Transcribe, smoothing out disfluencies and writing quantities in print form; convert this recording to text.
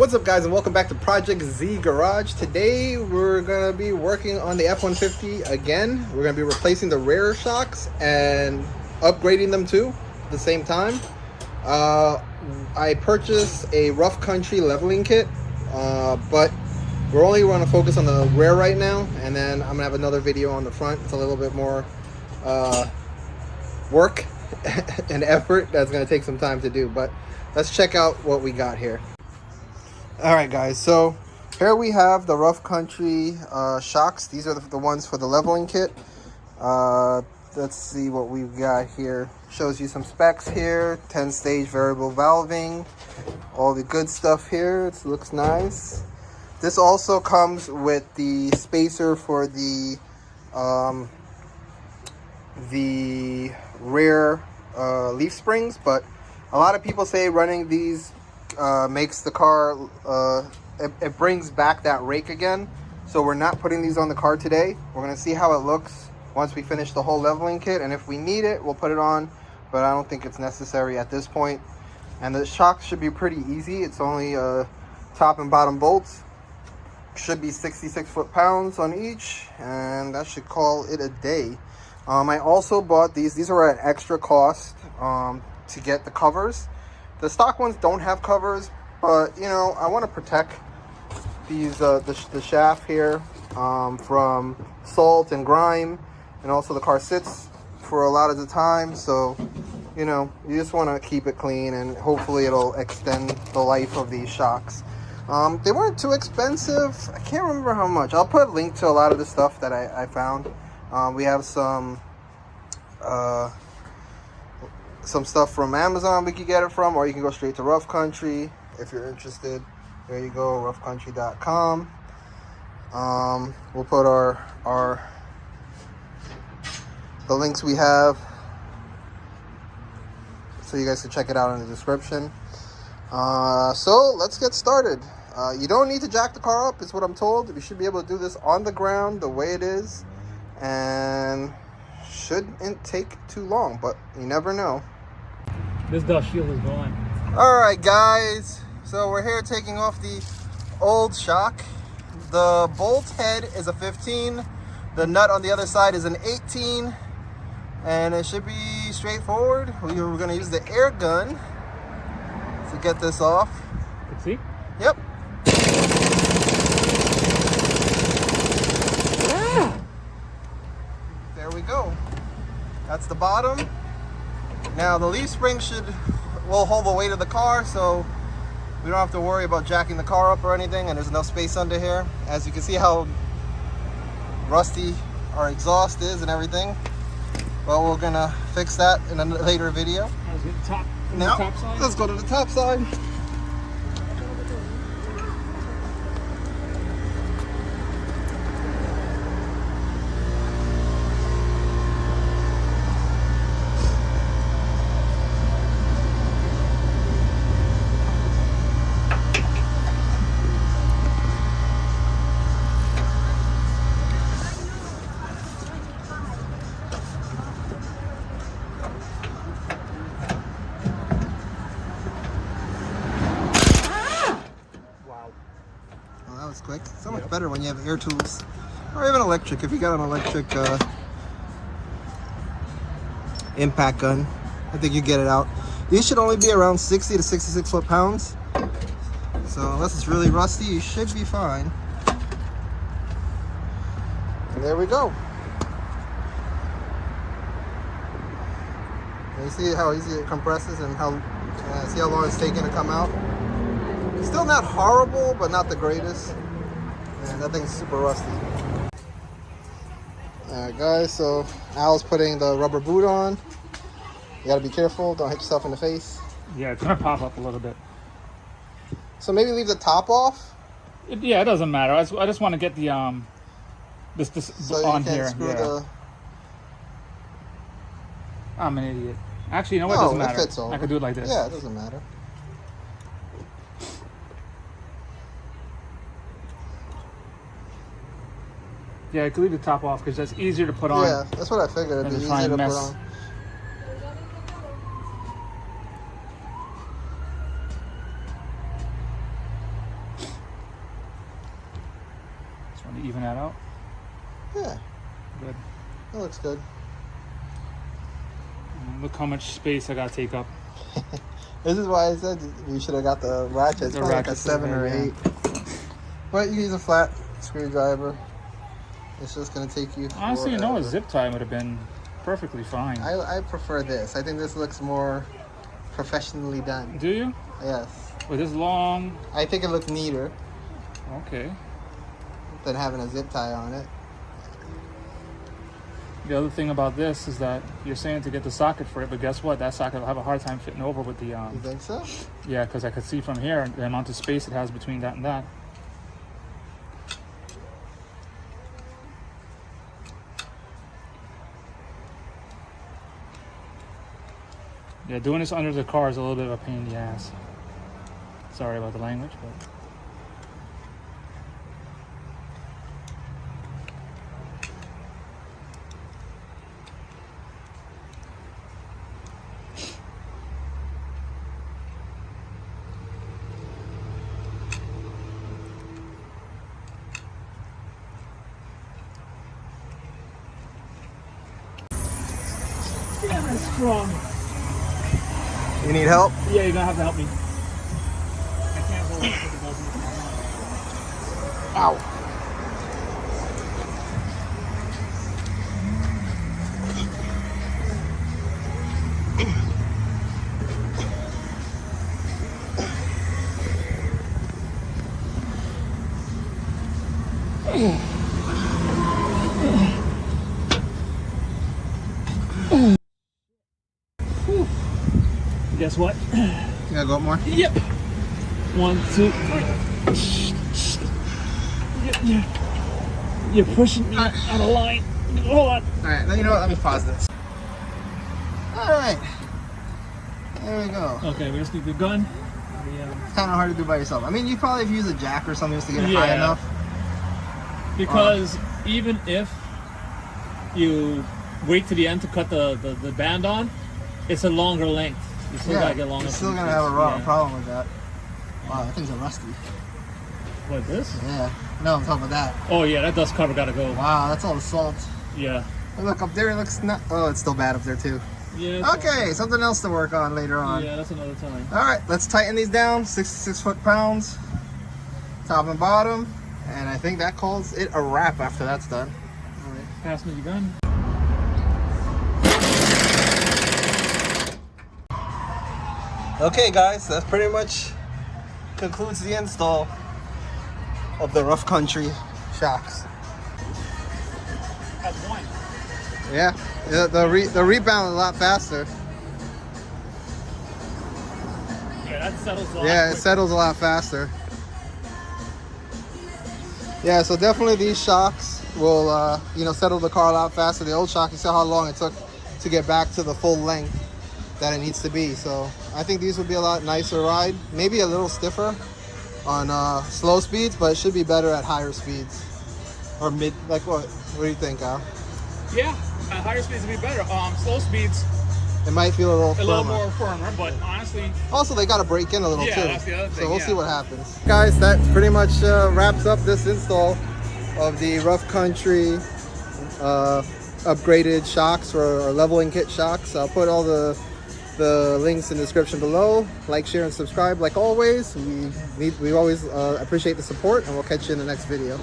What's up, guys, and welcome back to Project Z Garage. Today we're going to be working on the F-150 again. We're going to be replacing the rear shocks and upgrading them too at the same time. I purchased a rough country leveling kit, but we're only going to focus on the rear right now, and then I'm going to have another video on the front. It's a little bit more work and effort that's going to take some time to do, but let's check out what we got here. All right, guys, so here we have the rough country shocks. These are the ones for the leveling kit. Let's see what we've got here. Shows you some specs here. 10-stage variable valving, all the good stuff here. It looks nice. This also comes with the spacer for the rear leaf springs, but a lot of people say running these makes the car, it brings back that rake again. So we're not putting these on the car today. We're going to see how it looks once we finish the whole leveling kit, and if we need it, we'll put it on, but I don't think it's necessary at this point. And the shocks should be pretty easy. It's only top and bottom bolts. Should be 66 foot-pounds on each, and that should call it a day. I also bought these are at extra cost to get the covers. The stock ones don't have covers, but you know, I want to protect these the shaft here from salt and grime, and also the car sits for a lot of the time, so you know, you just want to keep it clean, and hopefully it'll extend the life of these shocks. They weren't too expensive. I can't remember how much. I'll put a link to a lot of the stuff that I found. We have some stuff from Amazon we could get it from, or you can go straight to Rough Country if you're interested. There you go, roughcountry.com. We'll put the links we have so you guys can check it out in the description. So let's get started. You don't need to jack the car up, is what I'm told. You should be able to do this on the ground the way it is, and shouldn't take too long, but you never know. This dust shield is going. All right, guys, so we're here taking off the old shock. The bolt head is a 15. The nut on the other side is an 18, and it should be straightforward. We're going to use the air gun to get this off. Let's see. Yep. There we go. That's the bottom. Now the leaf spring will hold the weight of the car, so we don't have to worry about jacking the car up or anything, and there's enough space under here. As you can see how rusty our exhaust is and everything. Well, we're gonna fix that in a later video. Now, let's go to the top side. Quick. So much better when you have air tools, or even electric. If you got an electric impact gun, I think you get it out. These should only be around 60 to 66 foot-pounds, so unless it's really rusty, you should be fine. And there we go. And you see how easy it compresses, and how see how long it's taking to come out. Still not horrible, but not the greatest. And that thing's super rusty. Alright, guys, so Al's putting the rubber boot on. You gotta be careful, don't hit yourself in the face. Yeah, it's gonna pop up a little bit. So maybe leave the top off? Yeah, it doesn't matter. I just want to get the this so on you can't here. Screw yeah. the... I'm an idiot. Actually, you know what? It doesn't matter. Fits over. I could do it like this. Yeah, it doesn't matter. Yeah, I could leave the top off because that's easier to put on. Yeah, that's what I figured. It'd be easier to put on. Want to even that out? Yeah, Good. that looks good. Look how much space I gotta take up. This is why I said you should have got the ratchet. It's The probably like a ratchet's 7 or there, 8. But you use a flat screwdriver. It's just gonna take you. Honestly, you know, a forever. zip tie would have been perfectly fine. I prefer this. I think this looks more professionally done. Do you? Yes. With this long. I think it looks neater Okay. than having a zip tie on it. The other thing about this is that you're saying to get the socket for it, but guess what? That socket will have a hard time fitting over with the You think so? Yeah, because I could see from here the amount of space it has between that and that. Yeah, doing this under the car is a little bit of a pain in the ass. Sorry about the language, but yeah, that's strong. You need help? Yeah, you're gonna have to help me. I can't hold it with the buzzer. Ow. Guess what? You gotta go up more? Yep. 1, 2, 3. You're pushing me out of line. Hold on. Alright, you know what? Let me pause this. Alright. There we go. Okay, we just need the gun. It's kind of hard to do by yourself. I mean, you probably have used a jack or something just to get it high enough. Because even if you wait to the end to cut the band on, it's a longer length. You still gotta get longer. You're still gonna have a problem with that. Wow, that thing's a rusty. What, this? Yeah. No, I'm talking about that. Oh yeah, that dust cover gotta go. Wow, that's all the salt. Yeah. Look up there, it looks not. Oh, it's still bad up there too. Yeah. Okay, something else to work on later on. Yeah, that's another time. All right, let's tighten these down. 66 foot-pounds, top and bottom, and I think that calls it a wrap after that's done. All right, pass me the gun. Okay, guys, that pretty much concludes the install of the Rough Country shocks. That's one. Yeah, the rebound is a lot faster. Yeah, that settles a lot. Yeah, it quicker. settles a lot faster. Yeah, so definitely these shocks will, settle the car a lot faster. The old shock, you saw how long it took to get back to the full length that it needs to be. So I think these would be a lot nicer ride. Maybe a little stiffer on slow speeds, but it should be better at higher speeds. Or mid, like what? What do you think, Al? Yeah, at higher speeds would be better. Slow speeds, It might feel a little a firmer. little more firmer, but honestly, Also, they got to break in a little Yeah, too. that's the other thing, So we'll yeah. see what happens. Guys, that pretty much wraps up this install of the Rough Country upgraded shocks or leveling kit shocks. I'll put all the links in the description below. Like, share, and subscribe like always. We always appreciate the support, and we'll catch you in the next video.